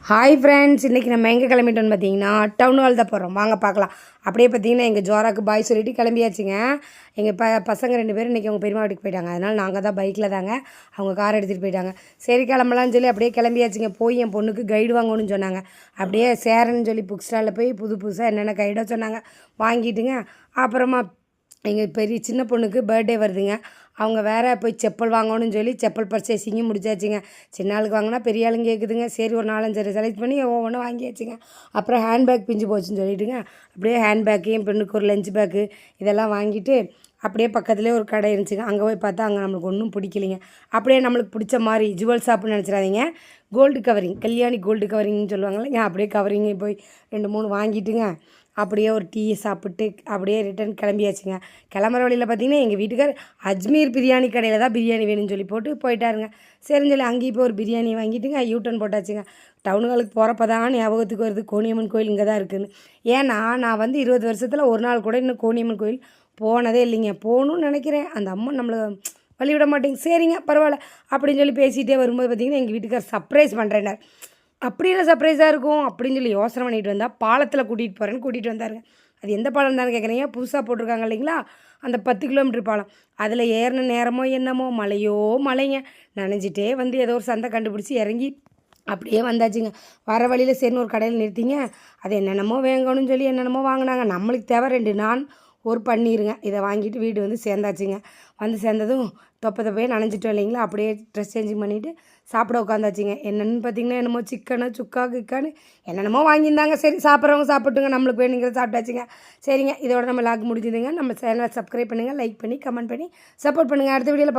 Hi friends, இன்றைக்கி நம்ம எங்கே கிளம்பிட்டோன்னு பார்த்தீங்கன்னா டவுன் ஹால் தான் போகிறோம். வாங்க பார்க்கலாம். அப்படியே பார்த்தீங்கன்னா எங்கள் ஜோராக்கு பாய் சொல்லிட்டு கிளம்பியாச்சுங்க. எங்கள் பசங்க 2 பேரும் இன்றைக்கி அவங்க பெரியம்மா வீட்டுக்கு போயிட்டாங்க. அதனால் நாங்கள் தான் பைக்கில் தாங்க, அவங்க கார் எடுத்துகிட்டு போயிட்டாங்க. சரி கிளம்பலான்னு சொல்லி அப்படியே கிளம்பியாச்சுங்க. போய் என் பொண்ணுக்கு கைடு வாங்கணும்னு சொன்னாங்க. அப்படியே சேரன்னு சொல்லி புக் ஸ்டாலில் போய் புதுசாக என்னென்ன கைடோ சொன்னாங்க, வாங்கிட்டுங்க. அப்புறமா எங்கள் சின்ன பொண்ணுக்கு பர்த்டே வருதுங்க. அவங்க வேறு போய் செப்பல் வாங்கணும்னு சொல்லி செப்பல் பர்ச்சேசிங்கும் முடிச்சாச்சுங்க. சின்ன ஆளுக்கு வாங்கினா பெரிய ஆளுங்க கேட்குதுங்க. சரி ஒரு 4-5 செலக்ட் பண்ணி ஒவ்வொன்றும் வாங்கியாச்சுங்க. அப்புறம் ஹேண்ட்பேக் பிஞ்சு போச்சுன்னு சொல்லிட்டுங்க, அப்படியே ஹேண்ட்பேக்கு, என் பெண்ணுக்கு ஒரு லஞ்ச் பேக்கு இதெல்லாம் வாங்கிட்டு அப்படியே பக்கத்துலேயே ஒரு கடை இருந்துச்சுங்க. அங்கே போய் பார்த்தா அங்கே நம்மளுக்கு ஒன்றும் பிடிக்கலைங்க. அப்படியே நம்மளுக்கு பிடிச்ச மாதிரி ஜுவல் ஷாப்புன்னு நினச்சிடாதீங்க, கோல்டு கவரிங், கல்யாணி கோல்டு கவரிங்னு சொல்லுவாங்கள்ல, அப்படியே கவரிங்க போய் 2-3 வாங்கிட்டுங்க அப்படியே ஒரு டீயை சாப்பிட்டு அப்படியே ரிட்டன் கிளம்பியாச்சுங்க. கிளம்புற வழியில் பார்த்திங்கன்னா எங்கள் வீட்டுக்கார் அஜ்மீர் பிரியாணி கடையில் தான் பிரியாணி வேணும்னு சொல்லி போயிட்டாருங்க. சரின்னு சொல்லி அங்கேயும் போய் ஒரு பிரியாணி வாங்கிட்டுங்க யூட்டன் போட்டாச்சுங்க. டவுனுகளுக்கு போகிறப்ப தான் ஞாபகத்துக்கு வருது கோணியம்மன் கோயில் இங்கே தான் இருக்குதுன்னு. ஏன்னா நான் 20 வருஷத்தில் ஒரு நாள் கூட இன்னும் கோணியம்மன் கோயில் போனதே இல்லைங்க. போகணுன்னு நினைக்கிறேன், அந்த அம்மா நம்மளை வழிவிட மாட்டேங்க. சரிங்க பரவாயில்ல அப்படின்னு சொல்லி பேசிகிட்டே வரும்போது பார்த்திங்கன்னா எங்கள் வீட்டுக்கார் சர்ப்ரைஸ் பண்ணுறேன்னார். அப்படின்னா சர்ப்ரைஸாக இருக்கும் அப்படின்னு சொல்லி யோசனை பண்ணிட்டு வந்தால் பாலத்தில் கூட்டிகிட்டு வந்தாருங்க. அது எந்த பாலம் தானே கேட்குறீங்க? புதுசாக போட்டிருக்காங்க இல்லைங்களா, அந்த 10 கிலோமீட்டர் பாலம். அதில் ஏறின நேரமோ என்னமோ மழைங்க, நனைஞ்சிட்டே வந்து ஏதோ ஒரு சந்தை கண்டுபிடிச்சி இறங்கி அப்படியே வந்தாச்சுங்க. வர வழியில் சரின்னு ஒரு கடையில் நிறுத்திங்க. அது என்னென்னமோ வேங்கணும்னு சொல்லி என்னென்னமோ வாங்கினாங்க. நம்மளுக்கு தேவை 2 நான் ஒரு பன்னீருங்க. இதை வாங்கிட்டு வீடு வந்து சேர்ந்தாச்சுங்க. வந்து சேர்ந்ததும் தொப்பையே நனைஞ்சிட்டோம் இல்லைங்களா, அப்படியே ட்ரெஸ் சேஞ்சிங் பண்ணிவிட்டு சாப்பிட உட்காந்தாச்சுங்க. என்னென்னு பார்த்திங்கன்னா என்னமோ சிக்கனு சுக்கா கிக்கான்னு என்னென்னமோ வாங்கியிருந்தாங்க. சரி சாப்பிட்றவங்க சாப்பிட்டுங்க, நம்மளுக்கு வேணுங்கிறத சாப்பிட்டாச்சுங்க. சரிங்க, இதோட நம்ம லாக் முடிஞ்சுதுங்க. நம்ம சேனலை சப்ஸ்கிரைப் பண்ணுங்கள், லைக் பண்ணி கமெண்ட் பண்ணி சப்போர்ட் பண்ணுங்கள். அடுத்த வீடியோவில்